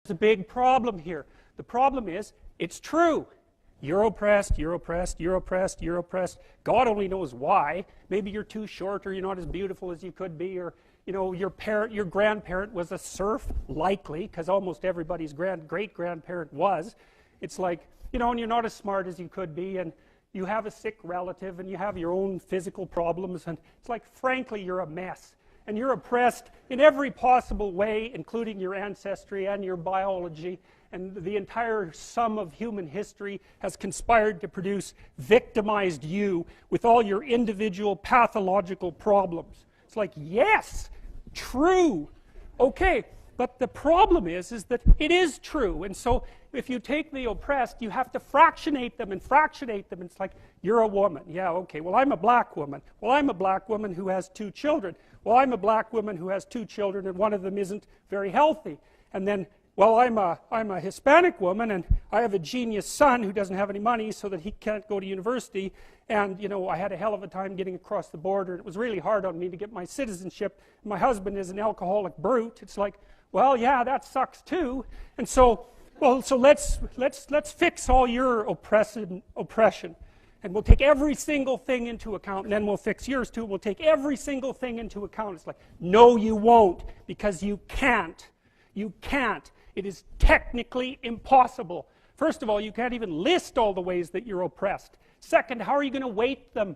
a big problem here. The problem is, it's true. You're oppressed, you're oppressed, you're oppressed, you're oppressed. God only knows why. Maybe you're too short, or you're not as beautiful as you could be, or your grandparent was a serf, likely, because almost everybody's great-grandparent was. It's like, and you're not as smart as you could be, and you have a sick relative, and you have your own physical problems, and it's like, frankly, you're a mess. And you're oppressed in every possible way, including your ancestry and your biology, and the entire sum of human history has conspired to produce victimized you with all your individual pathological problems. It's like, yes, true. Okay, but the problem is that it is true. And so if you take the oppressed, you have to fractionate them and fractionate them. It's like, you're a woman. Yeah, okay, well, I'm a black woman. Well, I'm a black woman who has 2 children. Well, I'm a black woman who has 2 children, and one of them isn't very healthy. And then, well, I'm a Hispanic woman, and I have a genius son who doesn't have any money so that he can't go to university. And, I had a hell of a time getting across the border. It was really hard on me to get my citizenship. My husband is an alcoholic brute. It's like, well, yeah, that sucks too. And so, so let's fix all your oppression. And we'll take every single thing into account, and then we'll fix yours too. We'll take every single thing into account. It's like, no, you won't, because you can't. You can't. It is technically impossible. First of all, you can't even list all the ways that you're oppressed. Second, how are you going to weight them?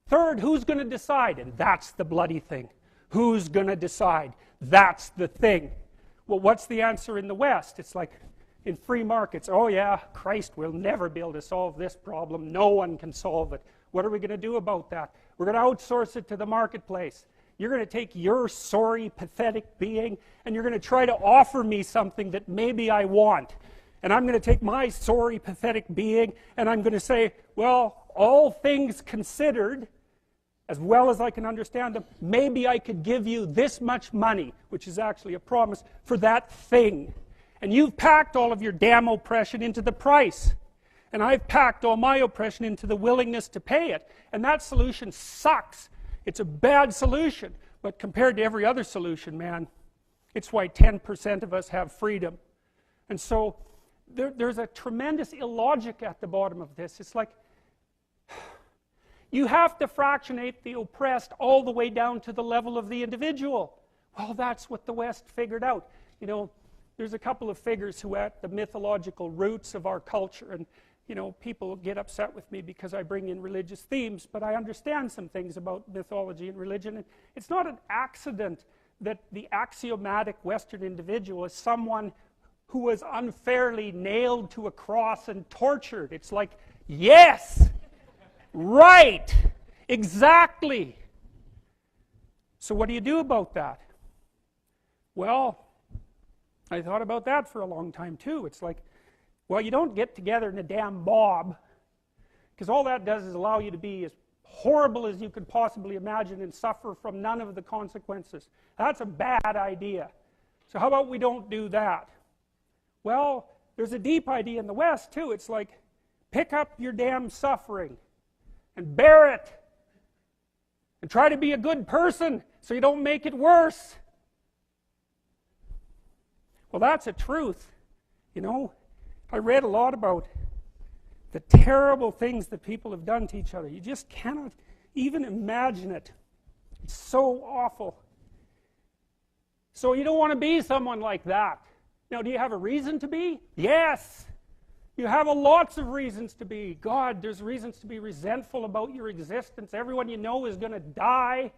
Third, who's going to decide? And that's the bloody thing. Who's going to decide? That's the thing. Well, what's the answer in the West? It's like, in free markets, oh yeah, Christ will never be able to solve this problem. No one can solve it. What are we going to do about that? We're going to outsource it to the marketplace. You're going to take your sorry, pathetic being, and you're going to try to offer me something that maybe I want. And I'm going to take my sorry, pathetic being, and I'm going to say, well, all things considered, as well as I can understand them, maybe I could give you this much money, which is actually a promise, for that thing. And you've packed all of your damn oppression into the price. And I've packed all my oppression into the willingness to pay it. And that solution sucks. It's a bad solution. But compared to every other solution, man, it's why 10% of us have freedom. And so there's a tremendous illogic at the bottom of this. It's like, you have to fractionate the oppressed all the way down to the level of the individual. Well, that's what the West figured out. There's a couple of figures who are at the mythological roots of our culture, and people get upset with me because I bring in religious themes, but I understand some things about mythology and religion. And it's not an accident that the axiomatic Western individual is someone who was unfairly nailed to a cross and tortured. It's like, yes, right, exactly. So what do you do about that? Well, I thought about that for a long time too. It's like, well, you don't get together in a damn mob, because all that does is allow you to be as horrible as you could possibly imagine and suffer from none of the consequences. That's a bad idea. So how about we don't do that? Well, there's a deep idea in the West too. It's like, pick up your damn suffering and bear it and try to be a good person so you don't make it worse. Well, that's a truth. I read a lot about the terrible things that people have done to each other. You just cannot even imagine it. It's so awful. So you don't want to be someone like that. Now, do you have a reason to be? Yes. You have lots of reasons to be. God, there's reasons to be resentful about your existence. Everyone you know is going to die.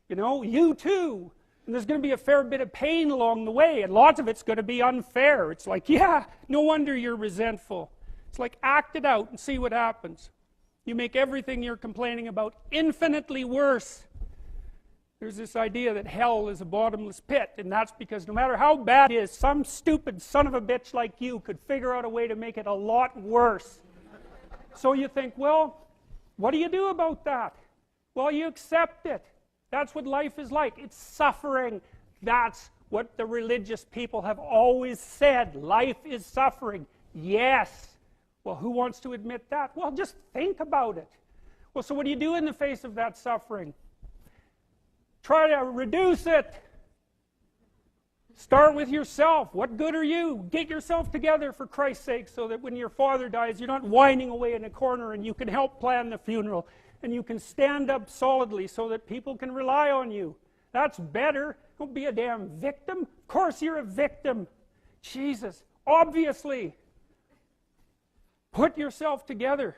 You too. And there's going to be a fair bit of pain along the way, and lots of it's going to be unfair. It's like, yeah, no wonder you're resentful. It's like, act it out and see what happens. You make everything you're complaining about infinitely worse. There's this idea that hell is a bottomless pit, and that's because no matter how bad it is, some stupid son of a bitch like you could figure out a way to make it a lot worse. So you think, well, what do you do about that? Well, you accept it. That's what life is like. It's suffering. That's what the religious people have always said. Life is suffering. Yes. Well, who wants to admit that? Well, just think about it. Well, so what do you do in the face of that suffering? Try to reduce it. start with yourself. What good are you? Get yourself together for Christ's sake, so that when your father dies, you're not whining away in a corner, and you can help plan the funeral, and you can stand up solidly so that people can rely on you. That's better. Don't be a damn victim. Of course you're a victim. Jesus, obviously. Put yourself together.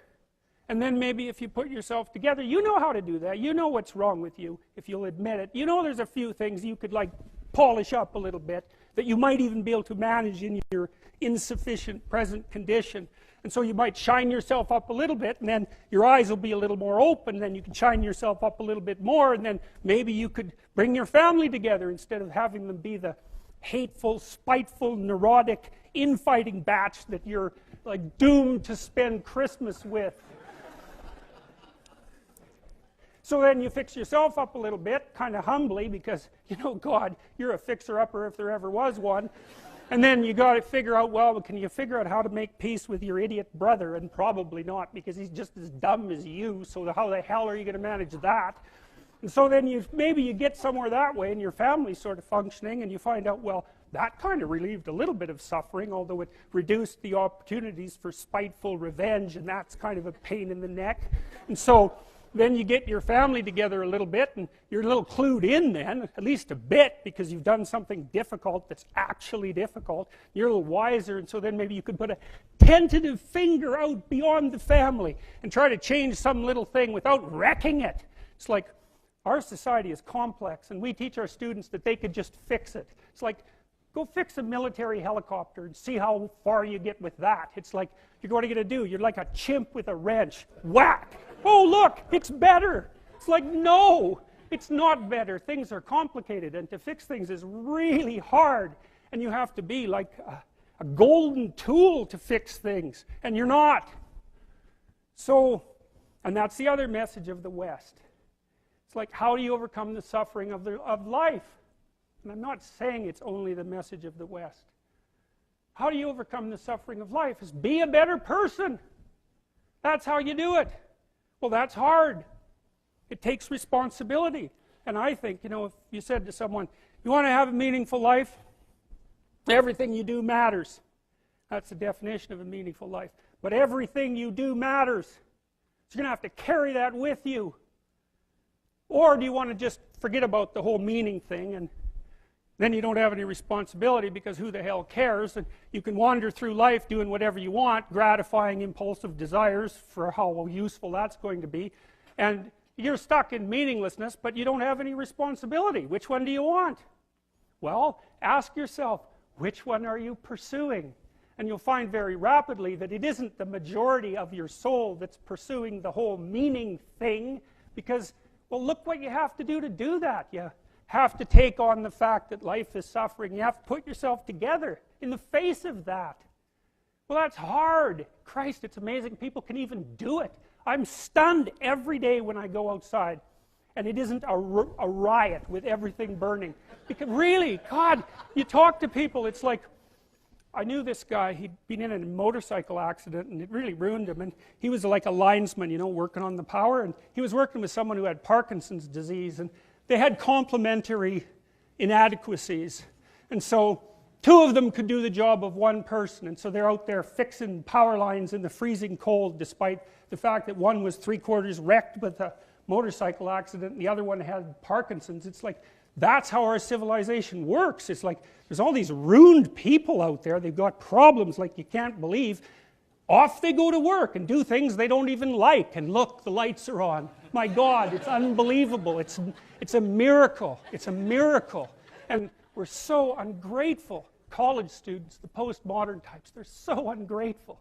And then maybe if you put yourself together, you know how to do that. You know what's wrong with you, if you'll admit it. You know there's a few things you could like polish up a little bit, that you might even be able to manage in your insufficient present condition. And so you might shine yourself up a little bit, and then your eyes will be a little more open, then you can shine yourself up a little bit more, and then maybe you could bring your family together instead of having them be the hateful, spiteful, neurotic, infighting batch that you're like doomed to spend Christmas with. So then you fix yourself up a little bit, kind of humbly, because, you know, God, you're a fixer-upper if there ever was one. And then you got to figure out, well, can you figure out how to make peace with your idiot brother? And probably not, because he's just as dumb as you, so how the hell are you going to manage that? And so then maybe you get somewhere that way, and your family's sort of functioning, and you find out, well, that kind of relieved a little bit of suffering, although it reduced the opportunities for spiteful revenge, and that's kind of a pain in the neck. And so then you get your family together a little bit, and you're a little clued in then, at least a bit, because you've done something difficult that's actually difficult. You're a little wiser, and so then maybe you could put a tentative finger out beyond the family and try to change some little thing without wrecking it. It's like, our society is complex, and we teach our students that they could just fix it. It's like, go fix a military helicopter and see how far you get with that. It's like, what are you going to do? You're like a chimp with a wrench. Whack! Oh, look, it's better. It's like, no, it's not better. Things are complicated, and to fix things is really hard. And you have to be like a golden tool to fix things, and you're not. So, and that's the other message of the West. It's like, how do you overcome the suffering of life? And I'm not saying it's only the message of the West. How do you overcome the suffering of life? Is be a better person. That's how you do it. Well, that's hard. It takes responsibility. And I think, you know, if you said to someone, you want to have a meaningful life? Everything you do matters. That's the definition of a meaningful life. But everything you do matters. So you're going to have to carry that with you. Or do you want to just forget about the whole meaning thing, and then you don't have any responsibility, because who the hell cares? And you can wander through life doing whatever you want, gratifying impulsive desires for how useful that's going to be. And you're stuck in meaninglessness, but you don't have any responsibility. Which one do you want? Well, ask yourself, which one are you pursuing? And you'll find very rapidly that it isn't the majority of your soul that's pursuing the whole meaning thing, because, well, look what you have to do that. You have to take on the fact that life is suffering. You have to put yourself together in the face of that. Well, that's hard. Christ, it's amazing people can even do it. I'm stunned every day when I go outside, and it isn't a riot with everything burning. Because really, God, you talk to people, it's like, I knew this guy, he'd been in a motorcycle accident, and it really ruined him, and he was like a linesman, you know, working on the power, and he was working with someone who had Parkinson's disease, and they had complementary inadequacies, and so two of them could do the job of one person, and so they're out there fixing power lines in the freezing cold, despite the fact that one was 3/4 wrecked with a motorcycle accident and the other one had Parkinson's. It's like, that's how our civilization works. It's like, there's all these ruined people out there, they've got problems like you can't believe. Off they go to work and do things they don't even like, and look, the lights are on. My God, it's unbelievable. It's a miracle. It's a miracle. And we're so ungrateful. College students, the postmodern types, they're so ungrateful.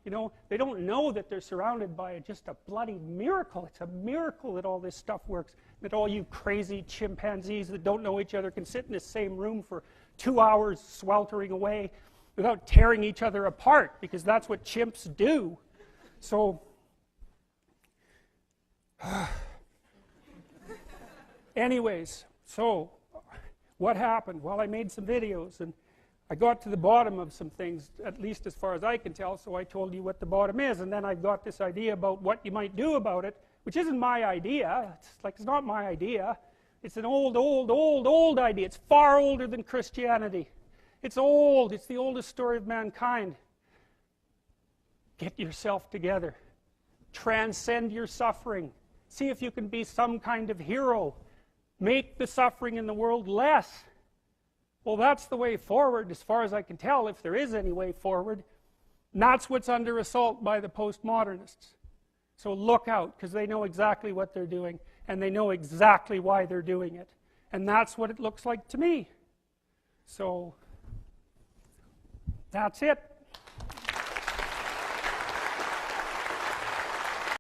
You know, they don't know that they're surrounded by just a bloody miracle. It's a miracle that all this stuff works, that all you crazy chimpanzees that don't know each other can sit in the same room for 2 hours sweltering away without tearing each other apart, because that's what chimps do. So, anyways, so what happened? Well, I made some videos, and I got to the bottom of some things, at least as far as I can tell, so I told you what the bottom is, and then I got this idea about what you might do about it, which isn't my idea. It's not my idea. It's an old idea. It's far older than Christianity. It's old. It's the oldest story of mankind. Get yourself together. Transcend your suffering. See if you can be some kind of hero. Make the suffering in the world less. Well, that's the way forward, as far as I can tell, if there is any way forward. And that's what's under assault by the postmodernists. So look out, because they know exactly what they're doing, and they know exactly why they're doing it. And that's what it looks like to me. So, that's it.